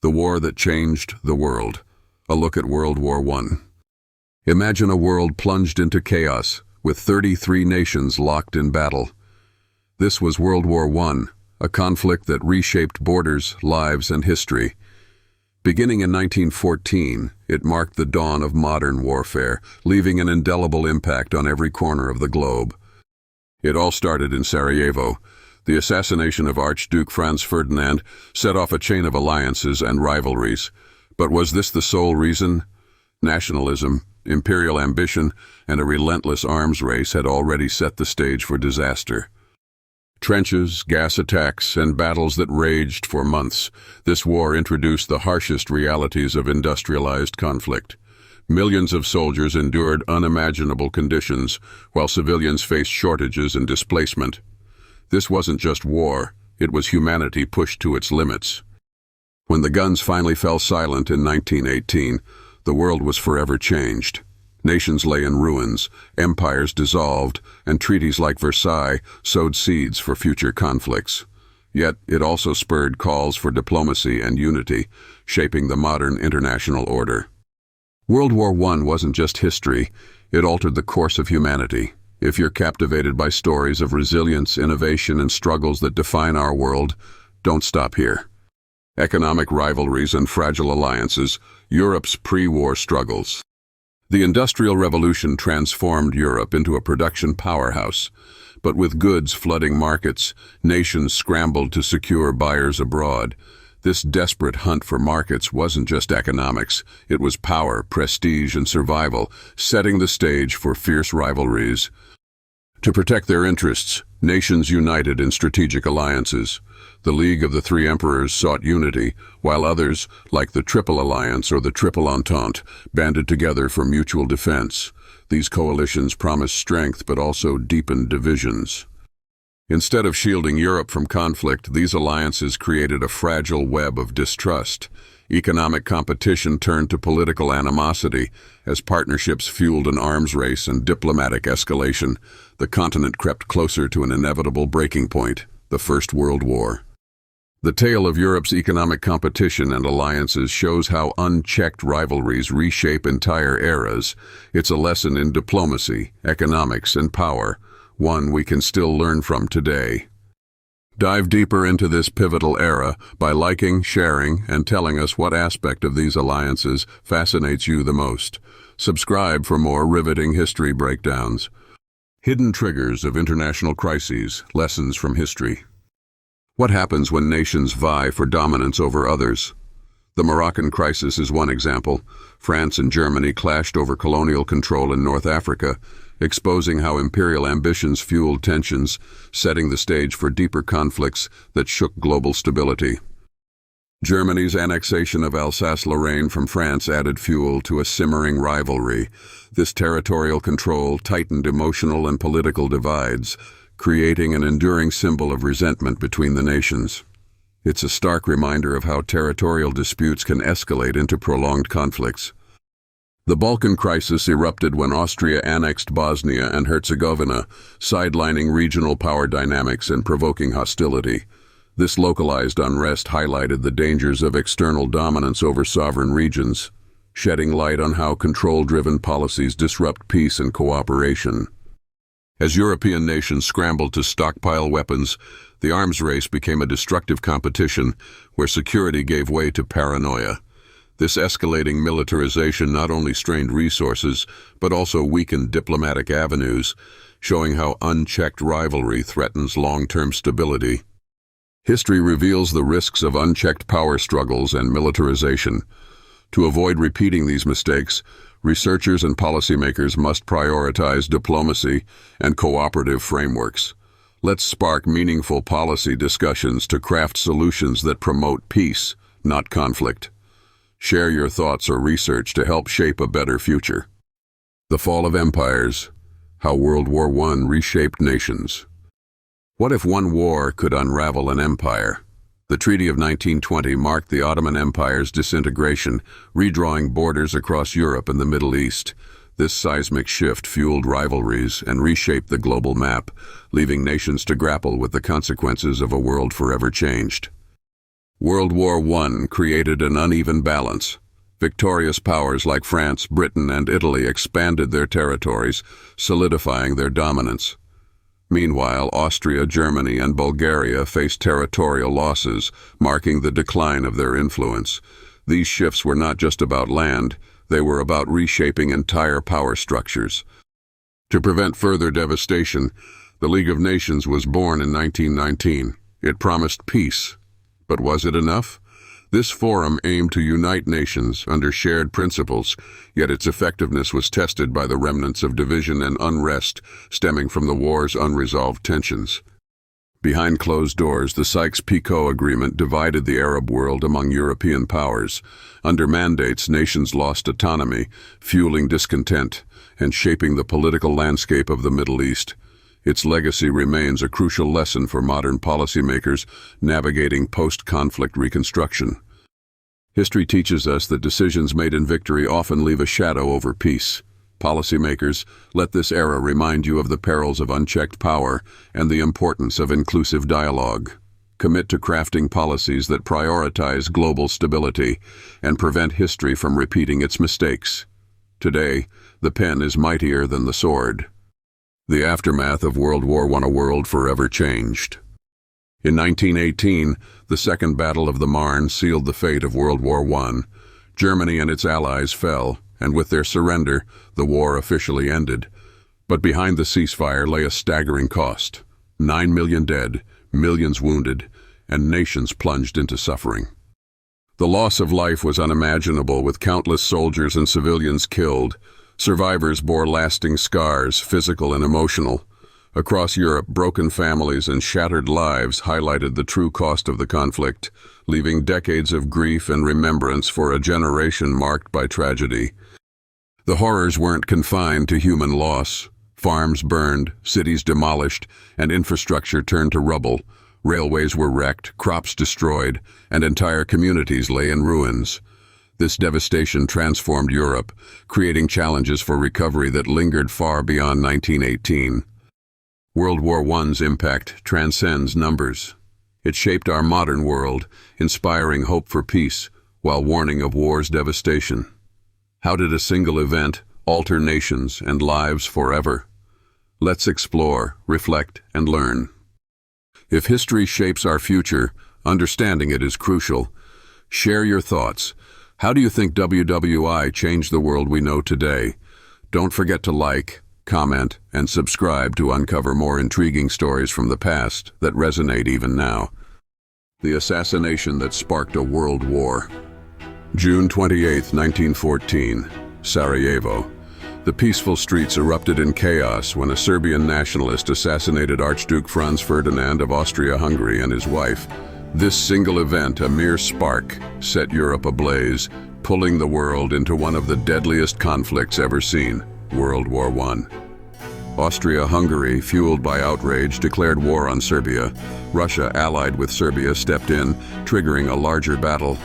The war that changed the world. A look at World War I. Imagine a world plunged into chaos, with 33 nations locked in battle. This was World War I, a conflict that reshaped borders, lives, and history. Beginning in 1914, it marked the dawn of modern warfare, leaving an indelible impact on every corner of the globe. It all started in Sarajevo. The assassination of Archduke Franz Ferdinand set off a chain of alliances and rivalries. But was this the sole reason? Nationalism, imperial ambition, and a relentless arms race had already set the stage for disaster. Trenches, gas attacks, and battles that raged for months. This war introduced the harshest realities of industrialized conflict. Millions of soldiers endured unimaginable conditions, while civilians faced shortages and displacement. This wasn't just war, it was humanity pushed to its limits. When the guns finally fell silent in 1918, the world was forever changed. Nations lay in ruins, empires dissolved, and treaties like Versailles sowed seeds for future conflicts. Yet it also spurred calls for diplomacy and unity, shaping the modern international order. World War I wasn't just history, it altered the course of humanity. If you're captivated by stories of resilience, innovation, and struggles that define our world, don't stop here. Economic rivalries and fragile alliances, Europe's pre-war struggles. The Industrial Revolution transformed Europe into a production powerhouse, but with goods flooding markets, nations scrambled to secure buyers abroad. This desperate hunt for markets wasn't just economics, it was power, prestige, and survival, setting the stage for fierce rivalries. To protect their interests, nations united in strategic alliances. The League of the Three Emperors sought unity, while others, like the Triple Alliance or the Triple Entente, banded together for mutual defense. These coalitions promised strength but also deepened divisions. Instead of shielding Europe from conflict, these alliances created a fragile web of distrust. Economic competition turned to political animosity. As partnerships fueled an arms race and diplomatic escalation, the continent crept closer to an inevitable breaking point, the First World War. The tale of Europe's economic competition and alliances shows how unchecked rivalries reshape entire eras. It's a lesson in diplomacy, economics, and power, one we can still learn from today. Dive deeper into this pivotal era by liking, sharing, and telling us what aspect of these alliances fascinates you the most. Subscribe for more riveting history breakdowns. Hidden triggers of international crises, lessons from history. What happens when nations vie for dominance over others? The Moroccan crisis is one example. France and Germany clashed over colonial control in North Africa, exposing how imperial ambitions fueled tensions, setting the stage for deeper conflicts that shook global stability. Germany's annexation of Alsace-Lorraine from France added fuel to a simmering rivalry. This territorial control tightened emotional and political divides, creating an enduring symbol of resentment between the nations. It's a stark reminder of how territorial disputes can escalate into prolonged conflicts. The Balkan crisis erupted when Austria annexed Bosnia and Herzegovina, sidelining regional power dynamics and provoking hostility. This localized unrest highlighted the dangers of external dominance over sovereign regions, shedding light on how control-driven policies disrupt peace and cooperation. As European nations scrambled to stockpile weapons, the arms race became a destructive competition where security gave way to paranoia. This escalating militarization not only strained resources, but also weakened diplomatic avenues, showing how unchecked rivalry threatens long-term stability. History reveals the risks of unchecked power struggles and militarization. To avoid repeating these mistakes, researchers and policymakers must prioritize diplomacy and cooperative frameworks. Let's spark meaningful policy discussions to craft solutions that promote peace, not conflict. Share your thoughts or research to help shape a better future. The fall of empires, how World War I reshaped nations. What if one war could unravel an empire? The Treaty of 1920 marked the Ottoman Empire's disintegration, redrawing borders across Europe and the Middle East. This seismic shift fueled rivalries and reshaped the global map, leaving nations to grapple with the consequences of a world forever changed. World War I created an uneven balance. Victorious powers like France, Britain, and Italy expanded their territories, solidifying their dominance. Meanwhile, Austria, Germany, and Bulgaria faced territorial losses, marking the decline of their influence. These shifts were not just about land, they were about reshaping entire power structures. To prevent further devastation, the League of Nations was born in 1919. It promised peace. But was it enough? This forum aimed to unite nations under shared principles, yet its effectiveness was tested by the remnants of division and unrest stemming from the war's unresolved tensions. Behind closed doors, the Sykes-Picot Agreement divided the Arab world among European powers. Under mandates, nations lost autonomy, fueling discontent and shaping the political landscape of the Middle East. Its legacy remains a crucial lesson for modern policymakers navigating post-conflict reconstruction. History teaches us that decisions made in victory often leave a shadow over peace. Policymakers, let this era remind you of the perils of unchecked power and the importance of inclusive dialogue. Commit to crafting policies that prioritize global stability and prevent history from repeating its mistakes. Today, the pen is mightier than the sword. The aftermath of World War I, a world forever changed. In 1918, the Second Battle of the Marne sealed the fate of World War I. Germany and its allies fell, and with their surrender, the war officially ended. But behind the ceasefire lay a staggering cost. 9 million dead, millions wounded, and nations plunged into suffering. The loss of life was unimaginable, with countless soldiers and civilians killed. Survivors bore lasting scars, physical and emotional. Across Europe, broken families and shattered lives highlighted the true cost of the conflict, leaving decades of grief and remembrance for a generation marked by tragedy. The horrors weren't confined to human loss. Farms burned, cities demolished, and infrastructure turned to rubble. Railways were wrecked, crops destroyed, and entire communities lay in ruins. This devastation transformed Europe, creating challenges for recovery that lingered far beyond 1918. World War I's impact transcends numbers. It shaped our modern world, inspiring hope for peace while warning of war's devastation. How did a single event alter nations and lives forever? Let's explore, reflect, and learn. If history shapes our future, understanding it is crucial. Share your thoughts. How do you think WWI changed the world we know today? Don't forget to like, comment, and subscribe to uncover more intriguing stories from the past that resonate even now. The assassination that sparked a world war. June 28, 1914, Sarajevo. The peaceful streets erupted in chaos when a Serbian nationalist assassinated Archduke Franz Ferdinand of Austria-Hungary and his wife. This single event, a mere spark, set Europe ablaze, pulling the world into one of the deadliest conflicts ever seen, World War I. Austria-Hungary, fueled by outrage, declared war on Serbia. Russia, allied with Serbia, stepped in, triggering a larger battle.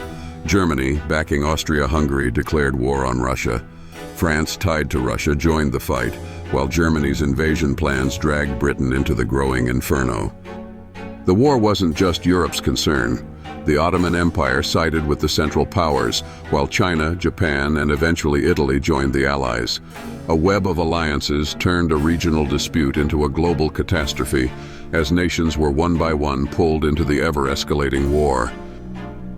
Germany, backing Austria-Hungary, declared war on Russia. France, tied to Russia, joined the fight, while Germany's invasion plans dragged Britain into the growing inferno. The war wasn't just Europe's concern. The Ottoman Empire sided with the Central Powers, while China, Japan, and eventually Italy joined the Allies. A web of alliances turned a regional dispute into a global catastrophe, as nations were one by one pulled into the ever-escalating war.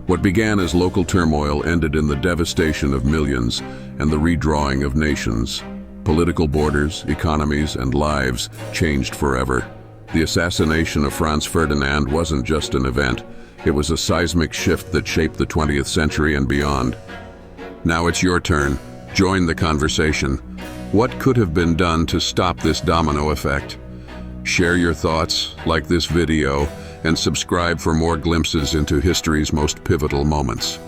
What began as local turmoil ended in the devastation of millions and the redrawing of nations. Political borders, economies, and lives changed forever. The assassination of Franz Ferdinand wasn't just an event. It was a seismic shift that shaped the 20th century and beyond. Now it's your turn. Join the conversation. What could have been done to stop this domino effect? Share your thoughts, like this video, and subscribe for more glimpses into history's most pivotal moments.